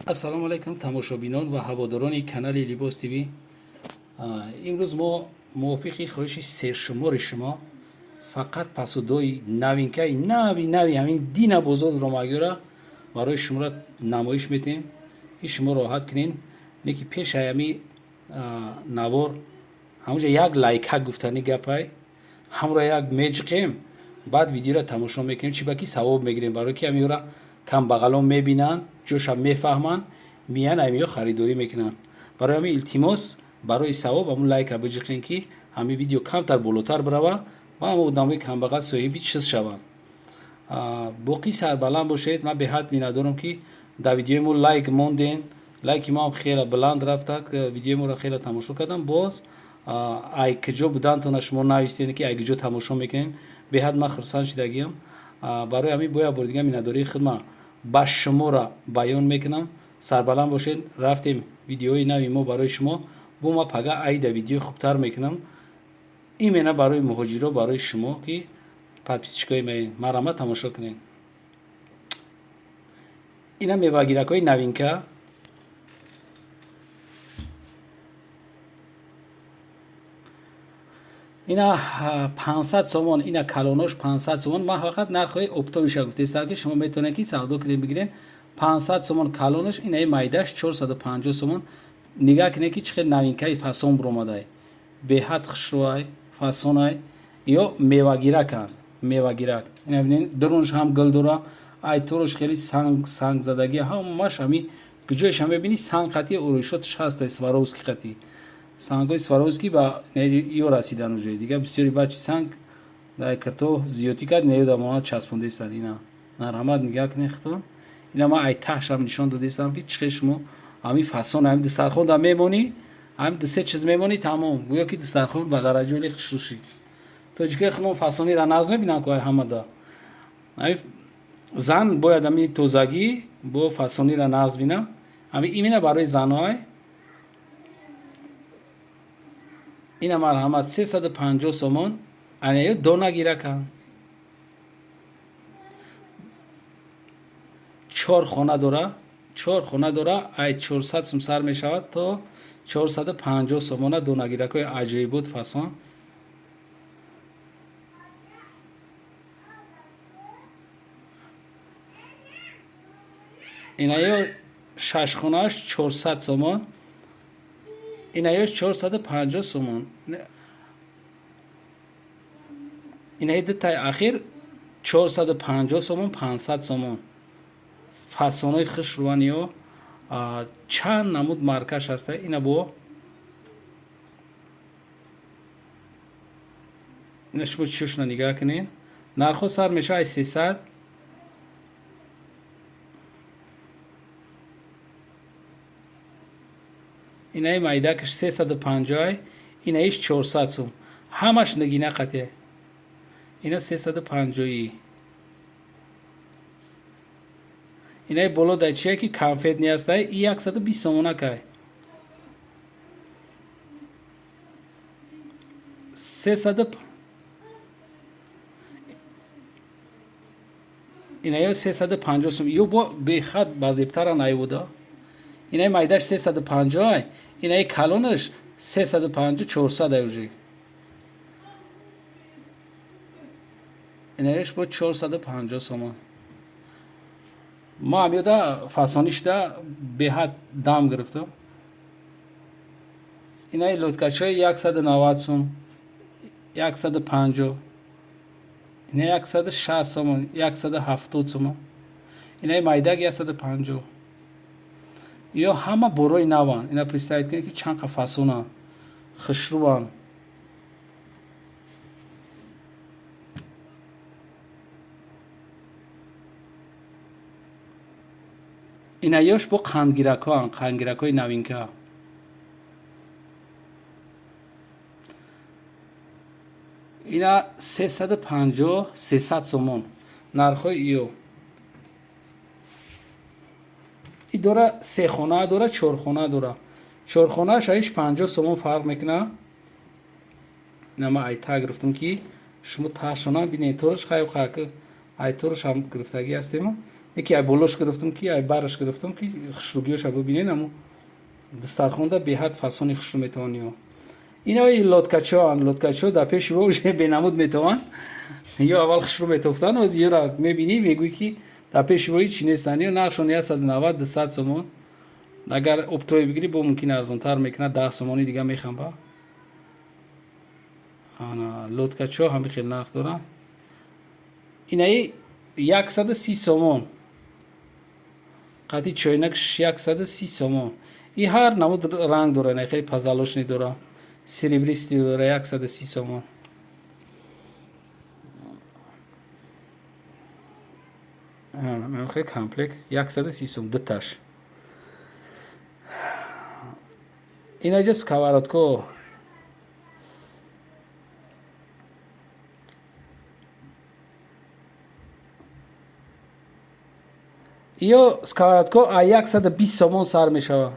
ассалому алайкум тамошобинон ва ҳаводорони канали Либос ТВ. имрӯз мо мувофиқи хоҳиши сершумори шумо фақат пасудои навинкаи нави ҳамин дина бозорро магёра барои шуморо намоиш метем ки шумо роҳат кунен. неки пешай ҳами навор ҳамунҷа як лайка гуфтани гапай ҳамро як меҷиқем баъд видеоро тамошо мекунем чи ба ки савоб мегирем барои ки ҳамиёра камбағалон мебинанд ҷоша мефаҳманд миян ҳамиё харидорӣ мекунанд. барои ҳамин илтимос барои савоб ҳамун лайка биҷиқем ки ҳамин видео камтар болотар барава ва ҳамун одамои камбағал соҳиби чиз шаванд. боқӣ сарбаланд бошед. ман беҳад миннатдорам ки дар видеои мо лайк монден. лайки мо ҳам хеле баланд рафта, видеои моро хеле тамошо кардам. боз ай куҷо будантона шумо навистед ки ай куҷо тамошо мекунед. беҳад ман хурсанд шудагиам. барои ҳамин бо як бори дигар миннатдории худман ба шуморо баён мекунам. сарбаланд бошед. рафтем видеои нави мо барои шумо бо ма пага айда видеои хубтар мекунам. имена барои муҳоҷиро барои шумо ки подписчикои мен марама тамошо кунед. ина мевагиракҳои навинка. ина 500 сомон. ина калонош 500 сомон. ман фақат нархҳои оптовиша гуфтестам ки шумо метавонед ки савдо кунед бигиред. 500 сомон калонош. инаи майдаш 450 сомон. нигаҳ кунед ки чӣ хел навинкаи фасон буромадай. беҳад хушрӯай фасонай ё мевагираканд. мевагирак ина бинед дурунш ҳам гул дора. ай туруш хеле санг задагӣ ҳамаш ҳами куҷояш ҳам мебинӣ санг қати урӯишоташ ҳастай сваровски қати сангҳои сваровски ба ё расидан уже дигар бисёри бачи санг дар кирто зиёдӣ кард ина ё дар монат часпондестанд. ина нарҳамат нигаҳ кунед худтон. ина ман ай таҳшам нишон додестам ки чӣ хел шумо ҳамин фасон ҳамин дастархон дар мемонӣ ҳамин ду се чиз мемонӣ тамом гӯё ки дастархон ба дараҷои хушушӣ тоҷикои худмон фасониро нағз мебинанд ку ай ҳамада зан бояд ҳамин тозагӣ бо фасониро нағз бинам. ҳамин имена барои заной. ина марҳамат 350 сомон. анаё дона гиракам 4 хона дора. 4 хона дора. ай 400 сум сар мешавад то 450 сомона донагиракҳои аҷоибот фасон. инаё 6 хонааш 400 сомон. инаёш 450 сомон. инаи дутаи ахир 450 сомон 500 сомон. фасонои хушрӯан ё чанд намуд маркаш ҳаста. ина бо ина шумо чишна нигаҳ кунед. нархҳо сар мешавад ай 300. инаи майдакаш 350. инаиш 400 сум. ҳамаш нагина қате. ина 350. инаи боло дар чия ки конфет неҳастай и 120 сомона кай. 300. инаё 350 сум. ё бо бехат базебтара наибуда. инаи майдаш 350. инаи калонаш 350 400 ай уже. инаиш бо 450 сомон. ма ҳамёда фасонӣ шуда беҳад дам гирифтам. инаи лоткачҳои 190 сум 150. инаи 160 сомон 170 сомон. инаи майдак 150. ё ҳама борои наванд. ина представед кунед ки чанд қа фасонанд хушрӯанд. ина ёш бо қандгиракҳоанд. қандгиракҳои навинка. ина 350 300 сомон нархҳои ё. и дора 3 хона дора 4 хона дора. 4 хонааш аиш 50 сомон фарқ мекуна. ина ман ай та гирифтам ки шумо таъшона бинед. торуш хайб қаки ай торуш ҳам гирифтагӣ ҳастем. یکی ای بولوش گرفتم کی ای بارش گرفتم کی خشروگیش ببینین امو دسترخونده به حد فسونی خشرو میتونی اینا ای لوتکچو در پیش روش بینمود میتوان یا اول خشرو میتوفتن از یه را میبینی میگوی که در پیش روی چی نیستنی و نقشون 190 200 سومون اگر اپتوی بگیری با ممکن ارزونتر میکنه 10 سومونی دیگه میخوام با انا لوتکچو هم خیلی نرخ دارن اینایی 130 سومون قطعی چوینکش 130 سومون این هر نمود رنگ داره نه خیلی پزالوش نداره سریبریستی داره 130 سومون من خیلی کامپلکس 130 سوم دو تاش اینا جز сковородку iyo сковородку а 120 сомон сар мешава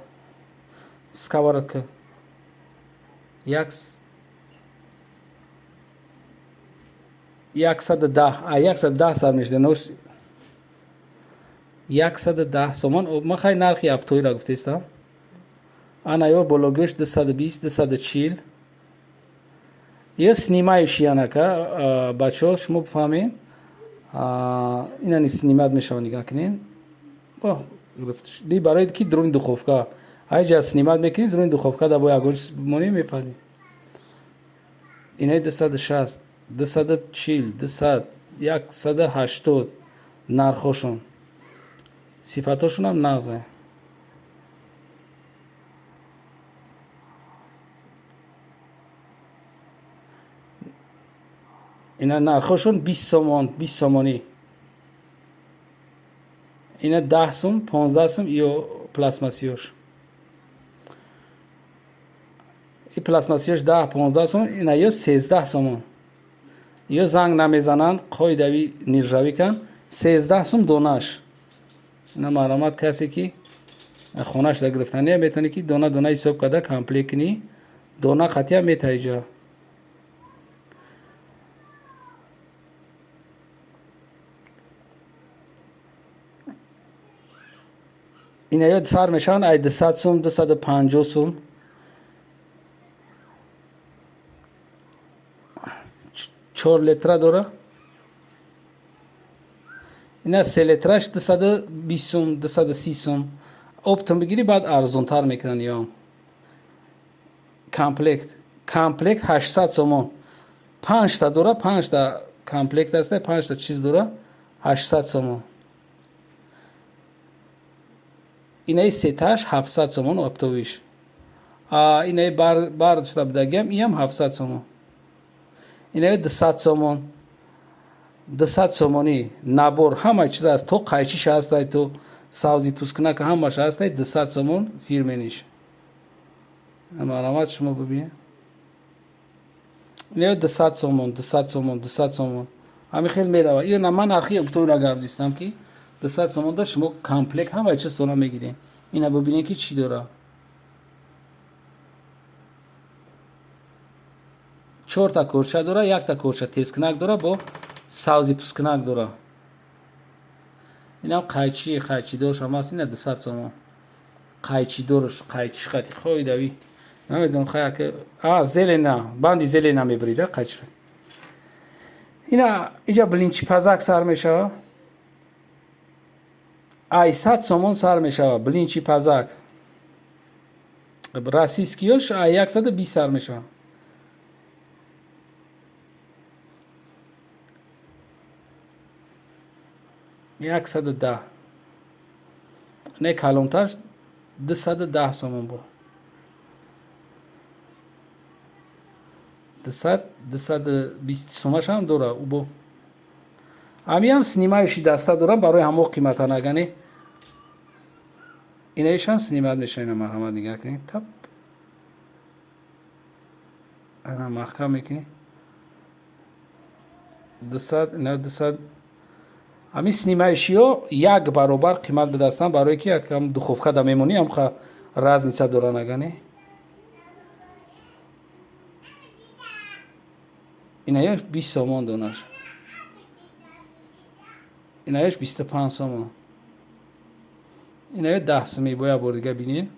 сковородка 110 сар мешава нош 110 сомон ма хай нархи аптоира гуфтестам ана ё бологӯш 220 240 ё снимающиянака бачаҳо шумо бифаҳмед инани снимат мешава нигоҳ кунед барои ки дуруни духовка ҳайҷа снимат мекунед дуруни духовка да бо ягон чиз бимонӣ мепадед инаи 260 240 200 180 нархошон сифатошонам нағзе اینا نرخشون 20 سومون 20 سومونی اینا 10 سوم 15 سوم یا پلاسماسیوش این پلاسماسیوش 10 15 سوم اینا یا 13 سومون یا زنگ نمیزنن قاعدوی نرجوی کن 13 سوم دونش اینا معلومات کسی که خونش را گرفتنیه میتونی که دونه دونه حساب کرده کامپلیت کنی دونه قطعه میتایجا اینا یا سر میشن ای 200 سوم 250 سوم 4 لیتر داره اینا 3 لیترش 220 سوم 230 سوم اپتون بگیری بعد ارزون تر میکنن یا کامپلکت 800 سوم 5 تا داره 5 تا کامپلکت است 5 تا چیز داره 800 سوم اینای سیتاش 700 سومون اپتویش اینای بار شده بدگیم این هم 700 سومون اینای 200 سومون 200 سومونی نبور همه چیز است تو قایچیش هسته تو ساوزی پوسکنه که همش هسته 200 سومون فیرمنیش علامات شما ببینید اینای 200 سومون 200 سومون 200 سومون همین خیلی میره این من آخری اپتوی را گرفتم که 200 سومون داشت شما کامپلکت هم چیز تو میگیرین اینا ببینید که چی داره 4 تا کورچه داره 1 تا کورچه تیزکنک داره با ساوزی پوسکنک داره اینا قایچی دارش هم هست اینا 200 سومون قایچی دارش قایچی خطی خوی دوی نمیدونم خیلی که زل نه باندی زل نمیبریده قایچی اینا اینجا بلینچی پزک سر میشه ای 100 سومون سر میشه بلینچی پزک راسیسکیوش 120 سر میشه یک 110 نه کلانتر 210 سومون بود 220 سومش هم داره او با همی هم سینمایشی دسته دارم برای همه قیمت ها نگنه اینایش هم سینمات میشه اینا مرحمت نگه کنید تب اینا محکم میکنی 200 همی سینمایشی ها یک برابر قیمت بدستن برای که یکم دخوفکه دا میمونی هم خواه راز نیسته داره نگنه اینایش 20 سومون دونش اینایش 25 سومون اینا 10 سومی باید بار دیگه بینین.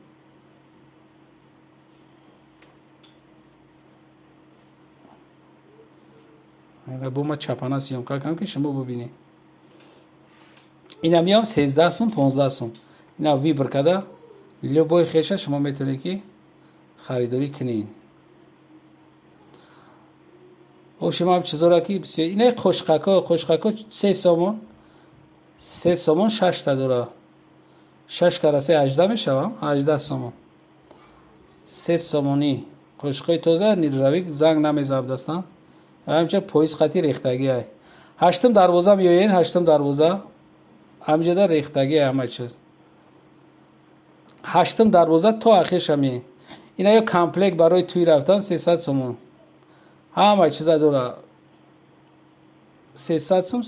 اینا با ما چپانه سیام کنم که شما ببینید. اینا میام 13 سوم 15 سوم. اینا ویبر کده لبوی خیشه شما میتونید که خریداری کنین. او شما هم چیزا که بسیار اینا خوشقکا 3 سومون 6 تا داره. 6 کاره 3 18 میشه 18 سومون. 3 سومونی خوشقای توزه نیروی زنگ نمیزب دستان. همچنین پویس خطی ریختگی های. هشتم دروازه میوین هشتم دروازه همجدا ریختگی همه چیز. هشتم دروازه تا آخرش می. اینا یه کامپلکس برای توی رفتن 300 سومون. همه چیزا داره. 300 سوم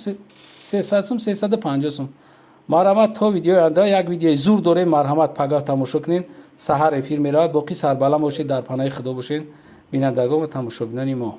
350 سوم. مرحمت تو ویدیو آینده یک ویدیو زور داره مرحمت پگاه تماشا کنین. سحر افیر میره باقی سربلند باشید در پناه خدا باشین. بینندگان و تماشابینان ما